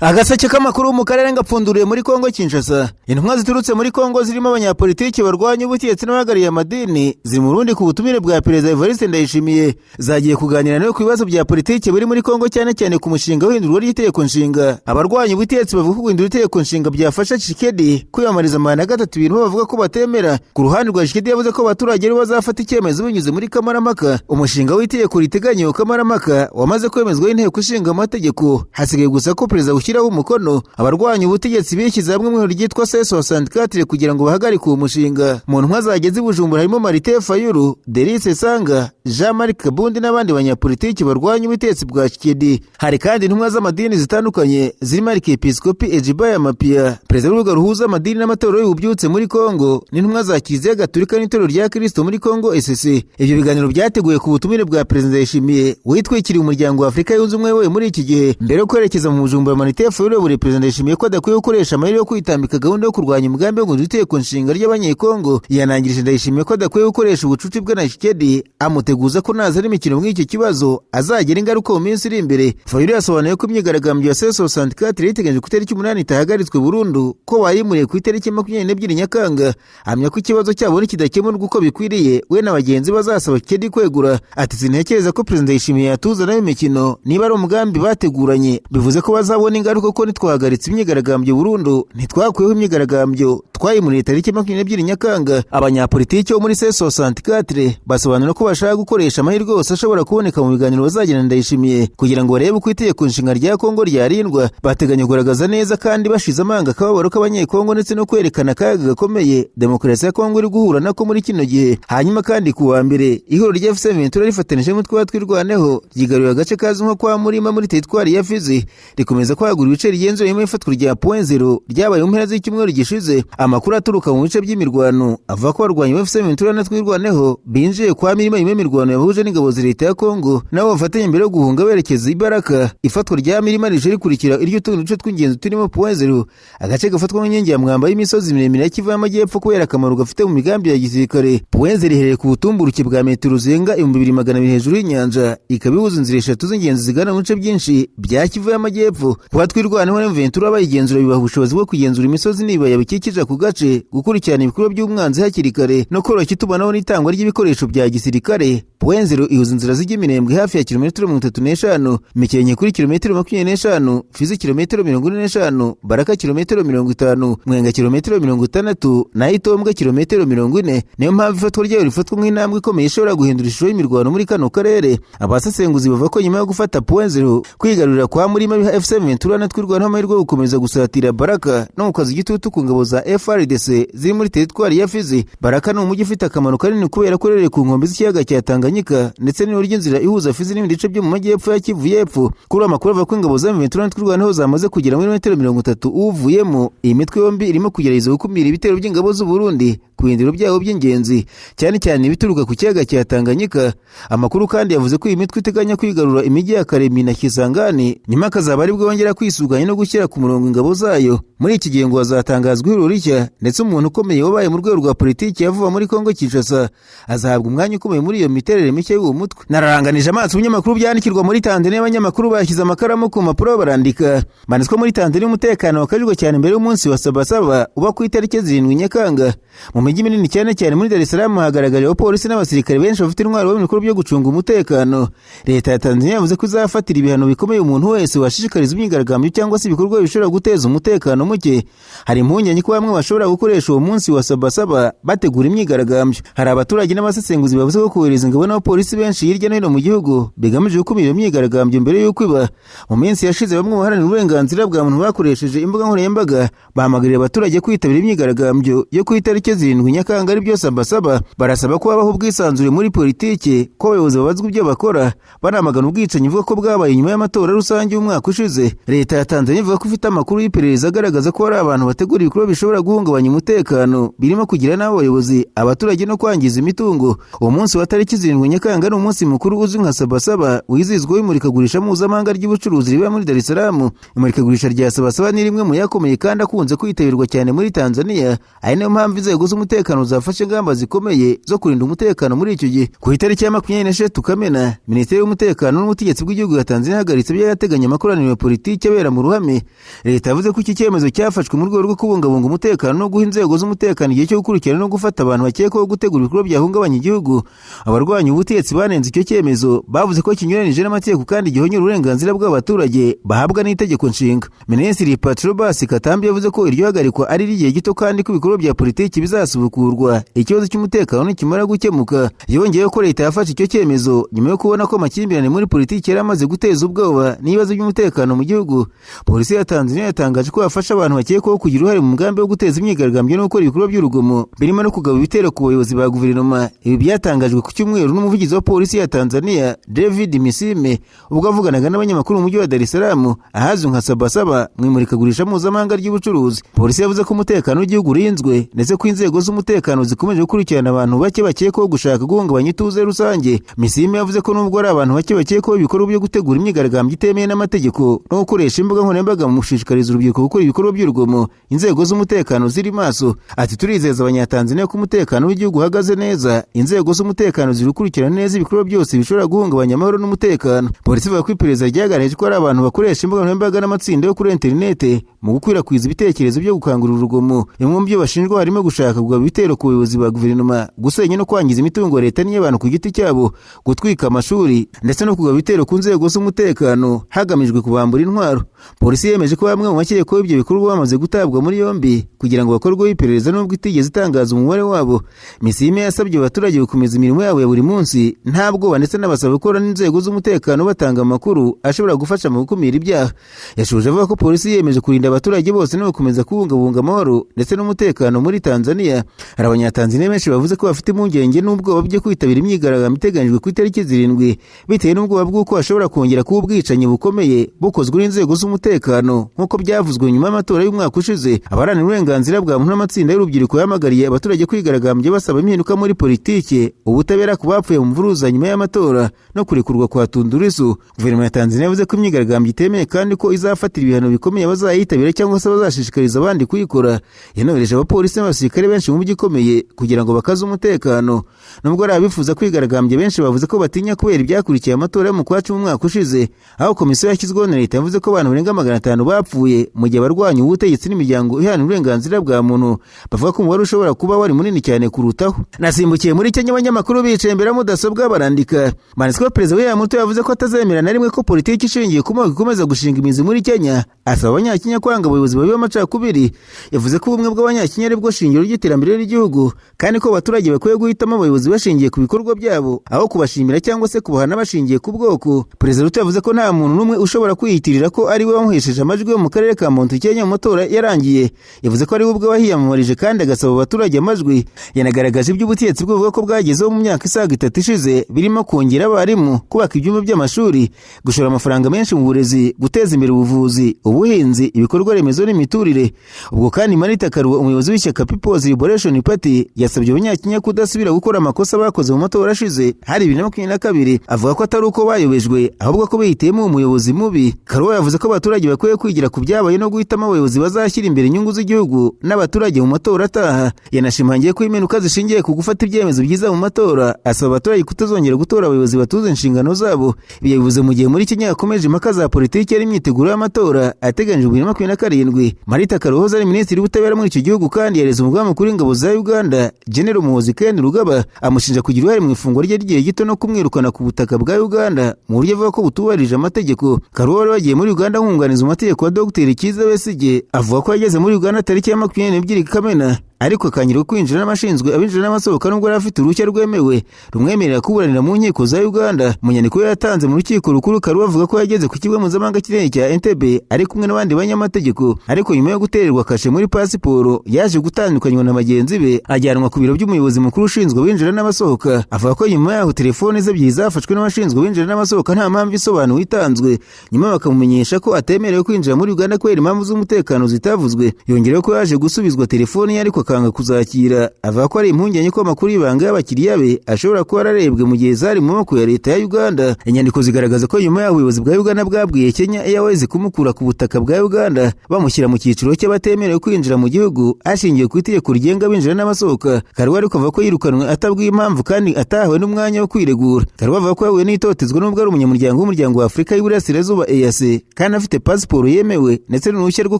Agaseke k'amakuru mu karere ngapfunduriye muri Kongo Kinshasa. Intumwa ziturutse muri Kongo zirimo abanyapolitiki barwanya ubutegetsi n'abagariye amadini ziri mu Burundi ku butumire bwa Perezida Evariste Ndayishimiye, zagiye kuganira nawe ku bibazo bya politiki biri muri Kongo, cyane cyane ku mushinga w'ihindurwa ry'itegeko nshinga. Abarwanya ubutegetsi bavuga ko guhindura itegeko nshinga byafasha Tshisekedi kwiyamamariza manda gatatu, ibintu bavuga ko batemera. Ku ruhande rwa Tshisekedi yavuze ko abaturage ari bazafata icyemezo binyuze muri Kamarampaka. Umushinga w'itegeko riteganya Kamarampaka wamaze kwemezwa n'inteko ishinga amategeko, hasigaye gusa ko Perezida ushyiraho umukono. Abarwanya ubutegetsi bishyize hamwe mu ryitwa C64 kugira ngo bahagarike uwo mushinga. Mu ntumwa zageze i Bujumbura harimo Martin Fayulu, Delice Sanga, Jean-Marc Kabundi n'abandi banyapolitiki barwanya ubutegetsi bwa Tshisekedi. Hari kandi intumwa z'amadini zitandukanye zirimo Arkiyepiskopi Ejibaya Mapia, perezida w'urugaga ruhuza amadini n'amatorero y'ububyutse muri Kongo, n'intumwa za Kiliziya Gatolika n'itorero rya Kristo muri Kongo ECC. Ibyo biganiro byateguye ku butumire bwa Perezida Ndayishimiye witwikiriye umuryango wa Afurika yunze ubumwe we muri iki gihe. Mbere yo kwerekeza mu Bujumbura, Martin Fayulu buri Perezida Ndayishimiye ko adakwiye gukoresha amahirwe yo kwitambika gahunda yo kurwanya umugambi wo guhindura itegeko nshinga ry'abanyekongo. Yanangirije Ndayishimiye ko adakwiye gukoresha ubucuti bwe na Tshisekedi, amuteguza ko naza n'imikino muri iki kibazo azagira ingaruka mu minsi iri imbere. Fayulu yasobanuye ko imyigaragambyo ya C64 yiteganyije ku itariki 8 itahagaritswe burundu, ko bayimuriye ku itariki 22 Nyakanga. Ahamya ko ikibazo cyabo nikidakemurwa uko bikwiriye, we na bagenzi bazasaba Tshisekedi kwegura. Ati sintekereza ko Perezida Ndayishimiye yatuzana imikino niba ari umugambi bateguranye, bivuze ko bazabona ingaruka ko nitwahagaritse imyigaragambyo burundu. Ntitwakwiyeho imyigaragambyo, twayimuriye tariki 22 Nyakanga. Abanyapolitiki bo muri C64 basobanura ko bashaka gukoresha amahirwe yose ashobora kuboneka mu biganiro bazagirana Ndayishimiye kugira ngo barebe uko itegeko nshinga rya Kongo ryarindwa. Bateganya kugaragaza neza kandi bashize amanga akababaro k'abanyekongo ndetse no kwerekana akaga gakomeye demokarasi ya Kongo iri guhura nako muri kino gihe. Hanyuma kandi ku wa mbere ihuriro rya FC23 rifatanije n'umutwe wa Twirwaneho ryigarurira agace kazwi nko kwa Murima muri teritwari ya Fizi, rikomeza kwagura ibice rigenzuriyemo ifatwa rya Point Zero ryabaye mu mpera z'icyumweru gishize. Amakuru aturuka mu bice by'imirwano avuga ko abarwanyi ba FC23 na Twirwaneho binjiye kwa Mirima nyuma y'imirwano yahuje n'ingabo za leta ya Kongo, nabo bafatanye mbere yo guhunga berekeza Ibaraka. Ifatwa rya Mirima rije rikurikira iryo tundi duce tw'ingenzi turimo Point Zero, agace gafatwa nk'inkingi ya mwamba y'imisozi miremire ya Kivu y'Amajyepfo kubera akamaro gafite mu migambi ya gisirikare. Point Zero iherereye ku butumburuke bwa metero zirenga 2200 hejuru y'inyanja, ikaba ihuza inzira eshatu z'ingenzi zigana mu bice byinshi bya Kivu y'Amajyepfo. Kuba Twirwaneho n'M23 bayigenzura bibaha ubushobozi bwo kugenzura imisozi n'ibibaya bikikije ku gace, gukurikirana ibikorwa by'umwanzi hakiri kare no koroshya itumanaho n'itangwa ry'ibikoresho bya gisirikare. Point Zero ihuza inzira zijya Minembwe hafi ya kilometero 35, Mikenke kuri kilometero 25, Fizi kilometero 45, Baraka kilometero 50, Mwenga kilometero 60 na Itombwe kilometero 40. Niyo mpamvu ifatwa ryayo rifatwa nk'intambwe ikomeye ishobora guhindura ishusho y'imirwano muri kano karere. Abasesenguzi bavuga ko nyuma yo gufata Point Zero, kwigarurira kwa Murima biha FC23 na Twirwaneho amahirwe yo gukomeza gusatira Baraka no gukaza igitutu ku ngabo za FARDC ziri muri teritwari ya Fizi. Baraka ni umujyi ufite akamaro kanini kubera ko rereye ku nkombe z'ikiyaga cya Tanganyika ndetse n'uburyo inzira ihuza Fizi n'ibindi bice byo mu majyepfo ya Kivu y'Epfo. Kuri amakuru avuga ko ingabo za M23 na Twirwaneho zamaze kugera muri metero 30 uvuyemo. Iyi mitwe yombi irimo kugerageza gukumira ibitero by'ingabo z'u Burundi ku bindiro byabo by'ingenzi, cyane cyane ibituruka ku kiyaga cya Tanganyika. Amakuru kandi yavuze ko iyi mitwe iteganya kwigarura imijyi ya Karemi na Kisangani, nyuma akazaba ari bwo bongera kwisuganya no gushyira ku murongo ingabo zayo. Muri iki gihe ngo hazatangazwa ihuriro rishya, ndetse umuntu ukomeye wabaye mu rwego rwa politiki yavuba muri Kongo Kinshasa azahabwa umwanya ukomeye muri iyo miterere mishya y'uwo mutwe. Nararanganije amaso ibinyamakuru byandikirwa muri Tanzania. Abanyamakuru bashyize amakaramu ku mpapuro barandika. Banditswe muri Tanzania umutekano wakajijwe cyane mbere y'umunsi wa Sabasaba uba ku itariki 7 Nyakanga. Mu mijyi minini cyane cyane muri Dar es Salaam hagaragariye abapolisi n'abasirikare benshi bafite intwaro mu bikorwa byo gucunga umutekano. Leta ya Tanzania yavuze ko izafatira ibihano bikomeye umuntu wese washishikariza imyigaragambyo cyangwa se ibikorwa bishobora guteza umutekano muke. Hari impungenge ko bamwe bashobora gukoresha uwo munsi wa Sabasaba bategura imyigaragambyo. Hari abaturage n'abasesenguzi bavuze ko kohereza ingabo n'abapolisi benshi hirya no hino mu gihugu bigamije gukumira iyo myigaragambyo mbere y'uko iba. Mu minsi yashize bamwe mu baharanira uburenganzira bwa muntu bakoresheje imbuga nkoranyambaga bahamagarira abaturage kwitabira imyigaragambyo yo ku itariki 7 Nyakanga ari byo Sabasaba. Barasaba ko habaho ubwisanzure muri politiki, ko abayobozi babazwa ibyo bakora, banamagana ubwicanyi ivuga ko bwabaye nyuma y'amatora rusange y'umwaka ushize. Leta ya Tanzania ivuga ko ifite amakuru y'iperereza agaragaza ko hari abantu bategura ibikorwa bishobora guhungabanya umutekano, birimo kugira n'abayobozi, abaturage no kwangiza imitungo. Uwo munsi wa tariki 7 karindwi Nyakanga ari umunsi mukuru uzwi nka Sabasaba wizihizwa imurikagurisha mpuzamahanga ry'ubucuruzi riba muri Dar es Salaam. Imurikagurisha rya Sabasaba ni rimwe mu yakomeye kandi akunze kwitabirwa cyane muri Tanzania, ari nayo mpamvu inzego z'umutekano zafashe ingamba zikomeye zo kurinda umutekano muri icyo gihe. Ku itariki ya 26 Kamena, Minisiteri y'Umutekano n'Ubutegetsi bw'igihugu ya Tanzania yahagaritse by'agateganyo amakoraniro ya politiki abera mu ruhame. Leta yavuze ko iki cyemezo cyafashwe mu rwego rwo kubungabunga umutekano no guha inzego z'umutekano igihe cyo gukurikirana no gufata abantu bakekwaho gutegura ibikorwa byahungabanya igihugu. Abarwanya ubutegetsi banenze icyo cyemezo bavuze ko kinyuranije n'amategeko kandi gihonyora uburenganzira bw'abaturage bahabwa n'itegeko nshinga. Minisitiri Patrobas Katambi yavuze ko iryo hagarikwa ari igihe gito kandi ko ibikorwa bya politiki bizasubukurwa ikibazo cy'umutekano nikimara gukemuka. Yongeyeho ko leta yafashe icyo cyemezo nyuma yo kubona ko amakimbirane muri politiki yari amaze guteza ubwoba n'ibibazo by'umutekano mu gihugu. Polisi ya Tanzania yatangaje ko yafasha abantu bakekwaho kugira uruhare mu mugambi wo guteza imyigaragambyo no gukora ibikorwa by'urugomo birimo no kugaba ibitero ku bayobozi ba guverinoma. Ibi byatangajwe ku cyumweru n'umuvugizi wa polisi ya Tanzania David Misime ubwo avuganaga n'abanyamakuru mu mujyi wa Dar es Salaam ahazwi nka Sabasaba mu imurikagurisha mpuzamahanga ry'ubucuruzi. Polisi yavuze ko umutekano w'igihugu urinzwe ndetse ko inzego z'umutekano zikomeje gukurikirana abantu bake bakekwaho gushaka guhungabanya ituze rusange. Misime yavuze ko nubwo ari abantu bake bakekwaho ibikorwa byo gutegura imyigaragambyo itemeye n'amategeko no gukoresha imbuga nkoranyambaga mu gushishikariza urubyiruko gukora ibikorwa by'urugomo, inzego z'umutekano ziri maso. Ati turizeza abanyatanzania ko umutekano w'igihugu uhagaze neza, inzego z'umutekano ziri gukurikirana neza ibikorwa byose bishobora guhungabanya amahoro n'umutekano. Polisi ivuga ko iperereza ryagaragaje ko ari abantu bakoresha imbuga nkoranyambaga n'amatsinda yo kuri interinete mu gukwirakwiza ibitekerezo byo gukangurira urugomo. Bimwe mu byo bashinjwa harimo gushaka kugaba ibitero ku bayobozi ba guverinoma, gusenya no kwangiza imitungo ya leta n'iy'abantu ku giti cyabo, gutwika amashuri ndetse no kugaba ibitero ku nzego z'umutekano hagamijwe kubambura intwaro. Polisi yemeje ko bamwe mu bakekwaho ibyo bikorwa bamaze gutabwa muri yombi kugira ngo bakorweho iperereza nubwo itigeze itangaza umubare wabo. Misime yasabye abaturage gukomeza imirimo yabo ya buri munsi nta bwoba ndetse n'abasaba gukora n'inzego z'umutekano batanga amakuru ashobora gufasha mu gukumira ibyaha. Yashoje avuga ko polisi yemeje kurinda abaturage bose no gukomeza kubungabunga amahoro ndetse n'umutekano muri Tanzania. Hari abanyatanzania benshi bavuze ko bafite impungenge n'ubwoba byo kwitabira imyigaragambyo iteganyijwe ku itariki 7 bitewe n'ubwoba bw'uko hashobora kongera kuba ubwicanyi bukomeye bukozwe n'inzego z'umutekano nk'uko byavuzwe nyuma y'amatora y'umwaka ushize. Abaharanira uburenganzira bwa muntu n'amatsinda y'urubyiruko yamagariye abaturage kwigaragambya basaba impinduka muri politiki, ubutabera ku bapfuye mu mvuruza nyuma y'amatora no kurekurwa kwa Tundu Lissu. Guverinoma ya Tanzania yavuze ko imyigaragambyo itemeye kandi ko izafatira ibihano bikomeye abazayitabira cyangwa se bazashishikariza abandi kuyikora. Yanohereje abapolisi n'abasirikare benshi mu mujyi ukomeye kugira ngo bakaze umutekano. Nubwo ari abifuza kwigaragambya benshi bavuze ko batinya kubera ibyakurikiye amatora yo mu kwa 10 umwaka ushize, aho komisiyo yashyizweho na leta yavuze ko abantu barenga 500 bapfuye mu gihe abarwanya ubutegetsi n'imiryango iharanira uburenganzira bwa muntu bavuga ko umubare ushobora kuba wari munini cyane kurutaho. Nasimbukiye muri Kenya, abanyamakuru bicaye imbere ya mudasobwa barandika. Manisiko Perezida William Ruto yavuze ko atazemera na rimwe ko politiki ishingiye ku moko ikomeza gushinga imizi muri Kenya. Asaba abanyakenya kwanga abayobozi babi b'amacakubiri. Yavuze ko ubumwe bw'abanyakenya ari bwo shingiro ry'iterambere ry'igihugu kandi ko abaturage bakwiye guhitamo abayobozi bashingiye ku bikorwa byabo aho kubashimira cyangwa se kubahana bashingiye ku bwoko. Perezida Ruto yavuze ko nta muntu n'umwe ushobora kwiyitirira ko ari we wamuhesheje amajwi yo mu karere ka Mount Kenya mu matora yarangiye. Yavuze ko ari we ubwe wahiyamamarije kandi agasaba abaturage amajwi. Yanagaragaje iby'ubutegetsi bwo buvuga ko bwagezeho mu myaka isaga 3 ishize birimo kongera abarimu, kubaka ibyumba by'amashuri, gushora amafaranga menshi mu burezi, guteza imbere ubuvuzi, ubuhinzi, ibikorwa remezo n'imiturire. Ubwo kandi Marita Karua, umuyobozi w'ishyaka People's Liberation Party, yasabye abanyakenya kudasubira gukora amakosa bakoze mu matora ashize hari 2022. Avuga ko atari uko bayobejwe ahubwo ko bihitiyemo umuyobozi mubi. Karua yavuze ko abaturage bakwiye kwigira ku byabaye no guhitamo abayobozi bazashyira imbere inyungu z'igihugu n'abaturage mu matora ataha. Yanashimangiye ko impinduka zishingiye ku gufata ibyemezo byiza mu matora. Asaba abaturage kutazongera gutora abayobozi batuze inshingano zabo. Bivuze mu gihe muri Kenya yakomeje impaka za politiki yari imyiteguro y'amatora ateganyijwe 2027. Marita Karua ari minisitiri w'ubutabera muri icyo gihugu kandi yareze umugaba mukuru w'ingabo za Uganda General Muhoozi Kainerugaba amushinja kugira uruhare mu ifungwa rye ry'igihe gito no kumwirukana ku butaka bwa Uganda mu buryo avuga ko butubarije amategeko. Karua wari wagiye muri Uganda nkunganiza amategeko wa Dr. Kizza Besigye avuga ko yageze muri Uganda tariki ya 22 Kamena ariko akanyirwa kwinjira n'amashinzwe abinjira n'abasohoka nubwo yari afite uruhushya rwemewe rumwemerera kuburanira mu nkiko za Uganda. Mu nyandiko yatanze mu rukiko rukuru, Karua avuga ko yageze ku kigo mpuzamahanga cy'indege cya Entebbe ari kumwe n'abandi banyamategeko, ariko nyuma yo gutererwa kashe muri pasiporo yaje gutandukanywa na bagenzi be ajyanwa ku biro by'umuyobozi mukuru ushinzwe abinjira n'abasohoka. Avuga ko nyuma yaho telefone ze ebyiri zafashwe n'abashinzwe abinjira n'abasohoka nta mpamvu isobanuye itanzwe, nyuma bakamumenyesha ko atemerewe kwinjira muri Uganda kubera impamvu z'umutekano zitavuzwe. Yongereho ko yaje gusubizwa telefone ye ariko bakanga kuzakira. Avuga ko ari impungenge ko amakuru y'ibanga y'abakiriya be ashobora kuba ararebwe mu gihe zari mu maboko ya leta ya Uganda. Inyandiko zigaragaza ko nyuma y'aho ubuyobozi bwa Uganda bwabwiye Kenya Airways kumukura ku butaka bwa Uganda bamushyira mu cyiciro cy'abatemerewe kwinjira mu gihugu ashingiye ku itegeko rigenga abinjira n'abasohoka. Karwa ariko avuga ko yirukanwe atabwiye impamvu kandi atahawe n'umwanya wo kwiregura. Karwa avuga ko yahuye n'itotezwa n'ubwo ari umunyamuryango w'umuryango wa Afurika y'Iburasirazuba EAC kandi afite pasiporo yemewe ndetse n'uruhushya rwo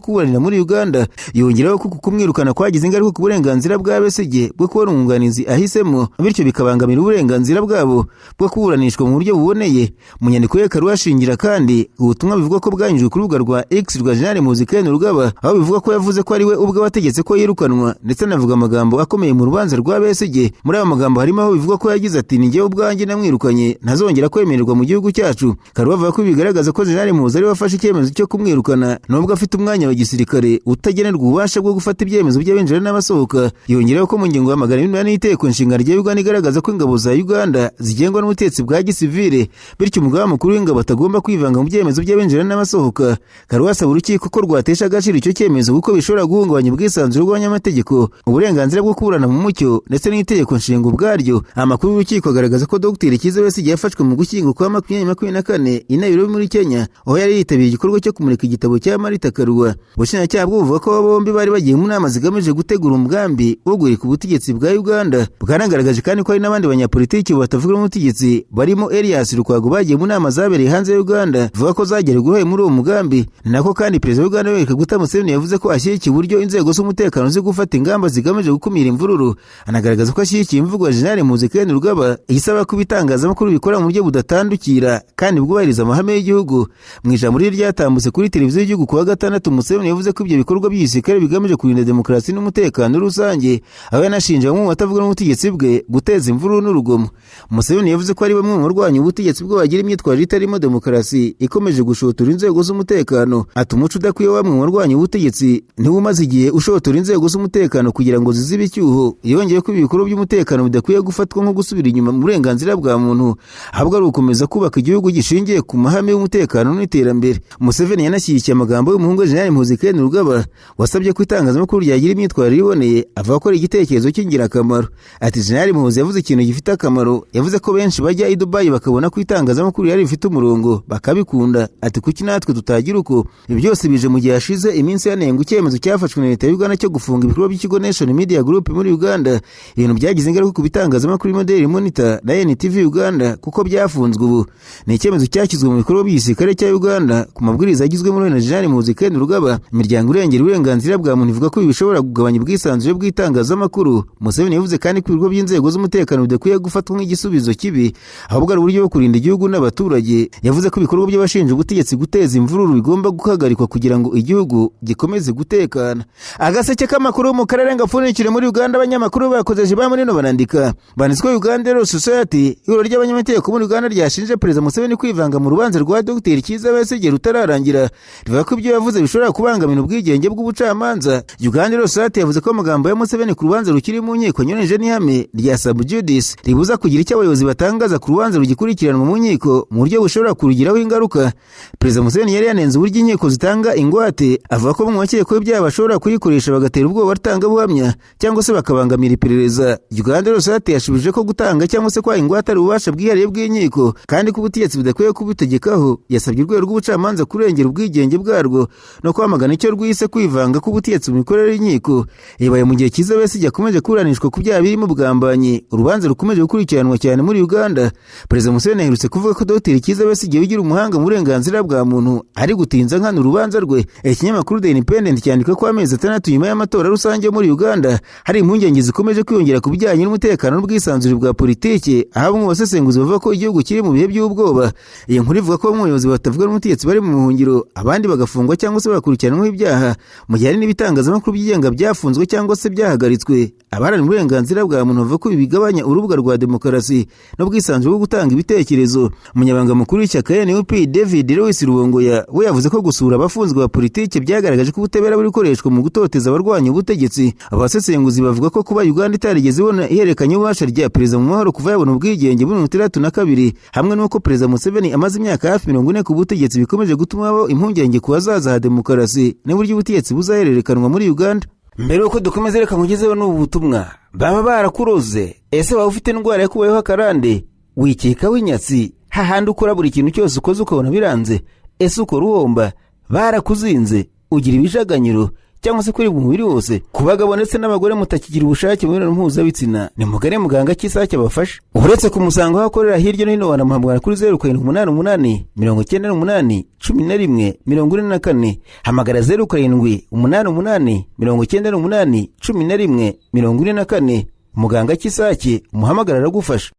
kuburanira muri Uganda. Yongeraho ko kumwirukana kwagize ingaruka ku burenganzira bwa Besigye bwo kubona umwunganizi ahisemo, bityo bikabangamira uburenganzira bwabo bwo kuburanishwa mu buryo buboneye. Mu nyandiko ye Karwa ashingira kandi ubutumwa bivuga ko bwanyujwe ku rubuga rwa X rwa General Muhoozi Kainerugaba, aho bivuga ko yavuze ko ari we ubwe wategetse ko yirukanwa ndetse anavuga amagambo akomeye mu rubanza rwa Besigye. Muri aya magambo harimo aho bivuga ko yagize ati, ni njyewe ubwanjye namwirukanye, ntazongera kwemererwa mu gihugu cyacu. Karwa avuga ko bigaragaza ko General Muhoozi ari wafashe icyemezo cyo kumwirukana nubwo afite umwanya wa gisirikare utagenerwa ububasha bwo gufata ibyemezo by'abinjira n'abasohoka. Yongeraho ko mu ngingo ya 180 y'Itegeko Nshinga rya Uganda igaragaza ko ingabo za Uganda zigengwa n'ubutegetsi bwa gisivile, bityo umugaba mukuru w'ingabo atagomba kwivanga mu byemezo by'abinjira n'abasohoka. Karwa asaba urukiko ko rwatesha agaciro icyo cyemezo kuko bishobora guhungabanya ubwisanzure bw'abanyamategeko, uburenganzira bwo kuburana mu mucyo ndetse n'Itegeko Nshinga ubwaryo. Amakuru y'urukiko agaragaza ko Dr Kizza Besigye yafashwe mu Gushyingo kwa 2024 i Nairobi muri Kenya, aho yari yitabiriye igikorwa cyo kumurika igitabo cya Marita Karua. Ubushinjacyaha buvuga ko bombi bari bagiye mu nama zigamije gutegura umugambi wo guhirika ubutegetsi bwa Uganda. Bwanagaragaje kandi ko hari n'abandi banyapolitiki batavuga n'ubutegetsi barimo Elias Lukwago bagiye mu nama zabereye hanze ya Uganda, vuga ko zagera guhaye muri uwo mugambi. Nako kandi Perezida wa Uganda Yoweri Kaguta Museveni yavuze ko ashyigikiye uburyo inzego z'umutekano zo gufata ingamba zigamije gukumira imvururu. Anagaragaza ko ashyigikiye imvugo ya General Muhoozi Kainerugaba isaba ko ibitangazamakuru bikora mu buryo budatandukira kandi bwubahiriza amahame y'igihugu. Mu ijambo rye ryatambutse kuri televiziyo y'igihugu kuwa gatandatu, Museveni yavuze ko ibyo bikorwa by'igisirikare bigamije kurinda demokarasi n'umutekano rusange, aho yanashinje bamwe mu batavuga n'ubutegetsi bwe guteza imvururu n'urugomo. Museveni yavuze ko ari bamwe mu barwanya ubutegetsi bwo bagira imyitwarire itarimo demokarasi ikomeje gushotora inzego z'umutekano. Ati umuco udakwiye bamwe mu barwanya ubutegetsi niwo umaze igihe ushotora inzego z'umutekano kugira ngo zizibe icyuho. Yongeye ko ibikorwa by'umutekano bidakwiye gufatwa nko gusubira inyuma mu burenganzira bwa muntu, ahubwo ari ugukomeza kubaka igihugu gishingiye ku mahame y'umutekano n'iterambere. Museveni yanashyigikiye amagambo y'umuhungu General Muhoozi Kainerugaba wasabye ko itangazamakuru ryagira imyitwarire iboneye, avuga ko ari igitekerezo cy'ingirakamaro. Ati General Muhoozi yavuze ikintu gifite akamaro, yavuze ko benshi bajya i Dubai bakabona ko itangazamakuru yari rifite umurongo bakabikunda. Ati kuki natwe tutagira uko? Ibi byose bije mu gihe hashize iminsi yanenga icyemezo cyafashwe na leta ya Uganda cyo gufunga ibikorwa by'ikigo Nation Media Group muri Uganda. Ibintu byagize ingaruka ku bitangazamakuru birimo Daily Monitor na NTV Uganda kuko byafunzwe. Ubu ni icyemezo cyashyizwe mu bikorwa by'igisirikare cya Uganda ku mabwiriza agizwe muri na General Muhoozi Kainerugaba. Imiryango irengera uburenganzira bwa muntu ivuga ko ibi bishobora kugabanya ubwisanzure bw'itangazamakuru. Museveni yavuze kandi ko ibigo by'inzego z'umutekano bidakwiye gufatwa nk'igisubizo kibi, ahubwo ari uburyo bwo kurinda igihugu n'abaturage. Yavuze ko ibikorwa by'abashinja ubutegetsi guteza imvururu bigomba guhagarikwa kugira ngo igihugu gikomeze gutekana. Agaseke k'amakuru mu karere ngapfunikire muri Uganda. Abanyamakuru bakozeje bamurino banandika banditswe Uganda Law Society, ihuriro ry'abanyamategeko muri Uganda ryashinje Perezida Museveni kwivanga mu rubanza rwa Dr Kizza Besigye rutararangira. Rivuga ko ibyo yavuze bishobora kubangamira ubwigenge bw'ubucamanza. Uganda Law Society yavuze ko amagambo ya Museveni ku rubanza rukiri mu nkiko anyuranyije n'ihame rya sub judice ribuza kugira icyo abayobozi batangaza ku rubanza rugikurikiranwa mu nkiko mu buryo bushobora kurugiraho ingaruka. Perezida Museveni yari yanenze uburyo inkiko zitanga ingwate, avuga ko mu bakekwa ibyaha bashobora kuyikoresha bagatera ubwoba batangabuhamya cyangwa se bakabangamira iperereza. Uganda Law Society yashubije ko gutanga cyangwa se kwa ingwate ari ububasha bwihariye bw'inkiko kandi ko ubutegetsi budakwiye kubitegekaho. Yasabye urwego rw'ubucamanza kurengera ubwigenge bwarwo no kwamagana icyo rwise kwivanga k'ubutegetsi mu mikorere y'inkiko. Ibaye mu gihe Kizza Besigye akomeje kuburanishwa ku byaha birimo ubugambanyi, urubanza rukomeje gukurikiranwa cyane muri Uganda. Perezida Museveni aherutse kuvuga ko Dr Kizza Besigye wigira umuhanga mu burenganzira bwa muntu ari gutinza nkana urubanza rwe. Ikinyamakuru The Independent cyandika ko amezi 6 nyuma y'amatora rusange yo muri Uganda hari impungenge zikomeje kwiyongera ku bijyanye n'umutekano n'ubwisanzure bwa politiki, aho bamwe basesenguzi bavuga ko igihugu kiri mu bihe by'ubwoba. Iyi nkuru ivuga ko bamwe mu bayobozi batavuga n'umutegetsi bari mu buhungiro, abandi bagafungwa cyangwa se bakurikiranwaho ibyaha, mu gihe hari n'ibitangazamakuru byigenga byafunzwe cyangwa se byahagaritswe. Abaharanira uburenganzira bwa muntu bavuga ko bigabanya urubuga rwa demokarasi n'ubwisanzure bwo gutanga ibitekerezo. Umunyabanga mukuru w'ishyaka NUP David Lewis Rubongoya we yavuze ko gusura abafunzwe ba politiki byagaragaje ko ubutabera buri gukoreshwa mu gutoteza abarwanya ubutegetsi. Abasesenguzi bavuga ko kuba Uganda itarigeze ibona ihererekanya ububasha rya perezida mu mahoro kuva yabona ubwigenge muri 1962 hamwe n'uko Perezida Museveni amaze imyaka hafi 40 ku butegetsi bikomeje gutuma impungenge ku hazaza ha demokarasi n'uburyo ubutegetsi buzahererekanwa muri Uganda. Mbere yuko dukomeza reka nkugezeho n'ubu butumwa. Baba barakuroze, ese waba ufite indwara yakubayeho akarande, wikeka w'inyatsi, hahandi ukora buri kintu cyose ukoze ukabona biranze, ese ukora uhomba, barakuzinze, ugira ibijaganyiro cyangwa se kuribwa umubiri wose, ku bagabo ndetse n'abagore mutakigira ubushake mu mibonano mpuzabitsina, ni mugane muganga Kisake abafasha. Uretse kumusanga aho akorera hirya no hino, wanamuhamagara kuri 0788 98 11 44, hamagara 0788 98 11 44. Muganga Kisake umuhamagara aragufasha.